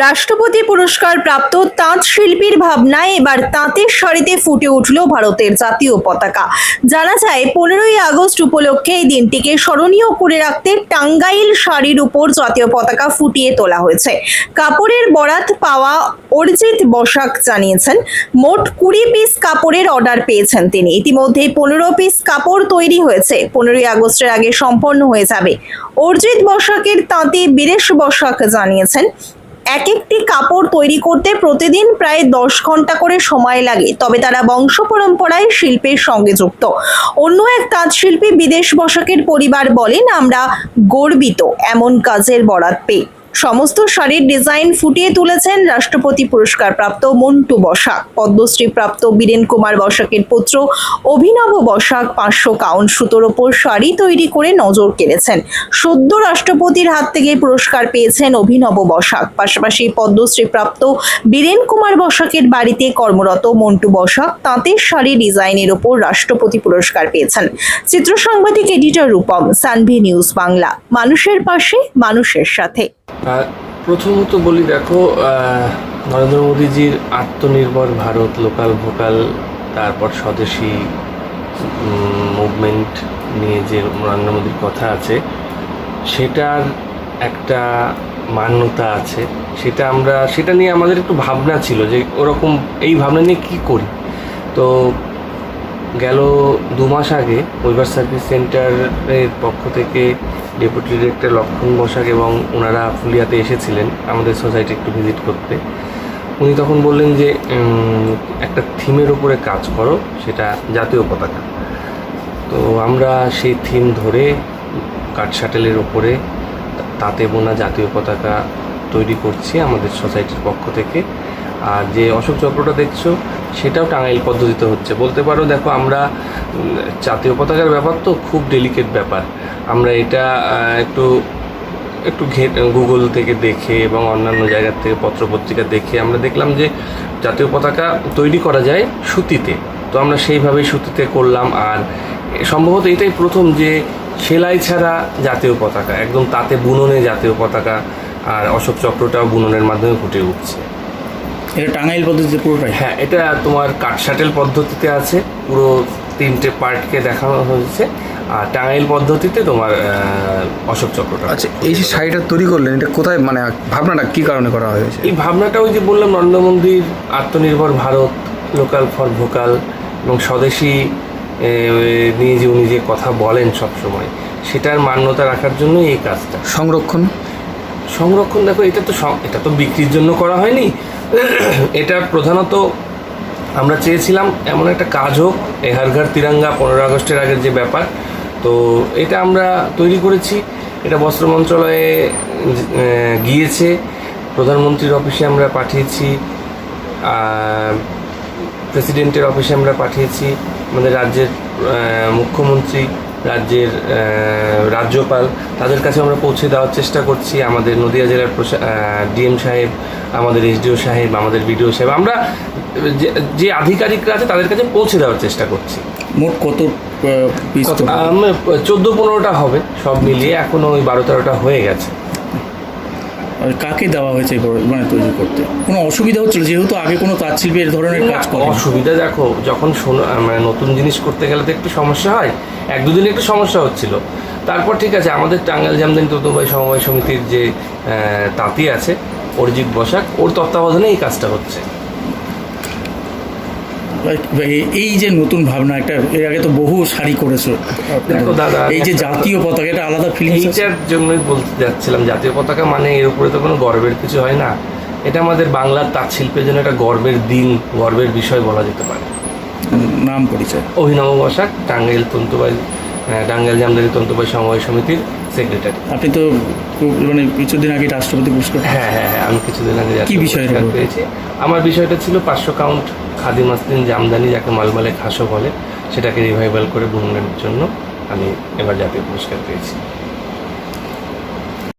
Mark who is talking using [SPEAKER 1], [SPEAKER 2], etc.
[SPEAKER 1] রাষ্ট্রপতি পুরস্কার প্রাপ্ত তাঁত শিল্পীর ভাবনায় এবার তাঁতের শাড়িতে ফুটে উঠল ভারতের জাতীয় পতাকা। জানা যায় 15ই আগস্ট উপলক্ষে এই দিনটিকে স্মরণীয় করে রাখতে টাঙ্গাইল শাড়ির উপর জাতীয় পতাকা ফুটিয়ে তোলা হয়েছে। কাপড়ের বরাত পাওয়া অরিজিৎ বসাক জানিয়েছেন, মোট 20 পিস কাপড়ের অর্ডার পেয়েছেন তিনি। ইতিমধ্যে 15 পিস কাপড় তৈরি হয়েছে, 15ই আগস্টের আগে সম্পন্ন হয়ে যাবে। অরিজিৎ বসাকের তাঁতি বীরেশ বসাক জানিয়েছেন, একটি কাপড় তৈরি করতে প্রতিদিন প্রায় 10 ঘন্টা করে সময় লাগে, তবে তারা বংশ পরম্পরায় শিল্পের সঙ্গে যুক্ত। অন্য এক তাঁত শিল্পী বিদেশ বসাকের পরিবার বলেন, আমরা গর্বিত এমন কাজের বরাত পেয়ে। সমস্ত শাড়ির ডিজাইন ফুটিয়ে তুলেছেন রাষ্ট্রপতি পুরস্কার প্রাপ্ত মন্টু বসাক। পদ্মশ্রী প্রাপ্ত বীরেন কুমার বসাকের পুত্র অভিনব বসাক 500 কাউন্ট সুতোর ওপর শাড়ি তৈরি করে নজর কেড়েছেন। সদ্য রাষ্ট্রপতির হাত থেকে পুরস্কার পেয়েছেন অভিনব বসাক। পাশাপাশি পদ্মশ্রী প্রাপ্ত বীরেন কুমার বসাকের বাড়িতে কর্মরত মন্টু বসাক তাঁতের শাড়ি ডিজাইনের ওপর রাষ্ট্রপতি পুরস্কার পেয়েছেন। চিত্র সাংবাদিক এডিটর রূপম, সানভি নিউজ বাংলা, মানুষের পাশে মানুষের সাথে।
[SPEAKER 2] প্রথমত বলি, দেখো, নরেন্দ্র মোদীজির আত্মনির্ভর ভারত, লোকাল ভোকাল, তারপর স্বদেশী মুভমেন্ট নিয়ে যে নরেন্দ্র মোদীর কথা আছে, সেটার একটা মান্যতা আছে। সেটা নিয়ে আমাদের একটু ভাবনা ছিল যে ওরকম এই ভাবনা নিয়ে কী করি। তো গেল 2 মাস আগে ওয়েবার সার্ভিস সেন্টারের পক্ষ থেকে ডেপুটি ডিরেক্টর লক্ষণ বসাক এবং ওনারা ফুলিয়াতে এসেছিলেন আমাদের সোসাইটি একটু ভিজিট করতে। উনি তখন বললেন যে একটা থিমের উপরে কাজ করো, সেটা জাতীয় পতাকা। তো আমরা সেই থিম ধরে কাঠ শাটেলের ওপরে তাঁতে বোনা জাতীয় পতাকা তৈরি করছি আমাদের সোসাইটির পক্ষ থেকে। আর যে অশোক চক্রটা দেখছো, সেটাও টাঙ্গাইল পদ্ধতিতে হচ্ছে। বলতে পারো, দেখো, আমরা জাতীয় পতাকার ব্যাপার তো খুব ডেলিকেট ব্যাপার। আমরা এটা একটু গুগল থেকে দেখে এবং অন্যান্য জায়গার থেকে পত্রপত্রিকা দেখে আমরা দেখলাম যে জাতীয় পতাকা তৈরি করা যায় সুতিতে। তো আমরা সেইভাবেই সুতিতে করলাম। আর সম্ভবত এটাই প্রথম যে সেলাই ছাড়া জাতীয় পতাকা, একদম তাতে বুননে জাতীয় পতাকা। আর অশোক চক্রটাও বুননের মাধ্যমে ফুটে উঠছে।
[SPEAKER 3] এটা টাঙ্গাইল পদ্ধতিতে পুরোটাই?
[SPEAKER 2] হ্যাঁ, এটা তোমার কাঠ শাটেল পদ্ধতিতে আছে, পুরো 3টে পার্টকে দেখানো হয়েছে। আর টাঙ্গাইল পদ্ধতিতে তোমার অশোক চক্রটা।
[SPEAKER 4] আচ্ছা, এই যে শাড়িটা তৈরি করলেন, এটা কোথায়, মানে ভাবনাটা কী কারণে করা হয়েছে?
[SPEAKER 2] এই ভাবনাটা ওই যে বললাম, নরেন্দ্র মোদীর আত্মনির্ভর ভারত, লোকাল ফর ভোকাল এবং স্বদেশী নিয়ে যে উনি যে কথা বলেন সবসময়, সেটার মান্যতা রাখার জন্যই এই কাজটা। সংরক্ষণ দেখো, এটা তো বিক্রির জন্য করা হয়নি। এটা প্রধানত আমরা চেয়েছিলাম এমন একটা কাজ হোক, এই হর ঘর তিরঙ্গা 15 আগস্টের আগের যে ব্যাপার, তো এটা আমরা তৈরি করেছি। এটা বস্ত্র মন্ত্রণালয়ে গিয়েছে, প্রধানমন্ত্রীর অফিসে আমরা পাঠিয়েছি, প্রেসিডেন্টের অফিসে আমরা পাঠিয়েছি, আমাদের রাজ্যের মুখ্যমন্ত্রী, রাজ্যের রাজ্যপাল, তাদের কাছে আমরা পৌঁছে দেওয়ার চেষ্টা করছি। আমাদের নদিয়া জেলার ডিএম সাহেব, আমাদের এসডিও সাহেব, আমাদের বিডিও সাহেব, আমরা যে আধিকারিকরা আছে তাদের কাছে পৌঁছে দেওয়ার চেষ্টা করছি।
[SPEAKER 3] মোট কত পিস?
[SPEAKER 2] 14-15টা হবে সব মিলিয়ে, এখনও ওই 12-13টা হয়ে গেছে।
[SPEAKER 3] আর কাকে দেওয়া হয়েছে মানে তৈরি করতে? কোনো অসুবিধা হচ্ছিল, যেহেতু আগে কোনো তাঁত শিল্পী এর ধরনের কাজ করে?
[SPEAKER 2] অসুবিধা দেখো, যখন মানে নতুন জিনিস করতে গেলে তো একটু সমস্যা হয়। 1-2 দিন একটু সমস্যা হচ্ছিল। তারপর ঠিক আছে, আমাদের টাঙ্গাইল জামদানি তন্তুবাই সমবায় সমিতির যে তাঁতি আছে অরিজিৎ বসাক, ওর তত্ত্বাবধানে এই কাজটা হচ্ছে।
[SPEAKER 3] এই যে নতুন ভাবনা, একটা এর আগে তো বহু শাড়ি করেছো,
[SPEAKER 2] দেখো দাদা,
[SPEAKER 3] এই যে জাতীয় পতাকা, এটা আলাদা ফিলিংস।
[SPEAKER 2] এইটার জন্যই বলতে যাচ্ছিলাম, জাতীয় পতাকা মানে এর উপরে তো কোনো গর্বের কিছু হয় না। এটা আমাদের বাংলার তাঁত শিল্পের জন্য একটা গর্বের দিন, গর্বের বিষয় বলা যেতে পারে।
[SPEAKER 3] নাম পরিচয়?
[SPEAKER 2] অভিনব বসাক, টাঙ্গাইল জামদানি তন্তুবাই সমবায় সমিতির সেক্রেটারি।
[SPEAKER 3] আপনি তো মানে কিছুদিন আগে রাষ্ট্রপতি পুরস্কার?
[SPEAKER 2] হ্যাঁ, আমি কিছুদিন আগে
[SPEAKER 3] কি বিষয়
[SPEAKER 2] পেয়েছি। আমার বিষয়টা ছিল 500 কাউন্ট খাদি মাসলিন জামদানি, যাকে মালমালে খাসও বলে, সেটাকে রিভাইভাল করে বুননের জন্য আমি এবার জাতীয় পুরস্কার পেয়েছি।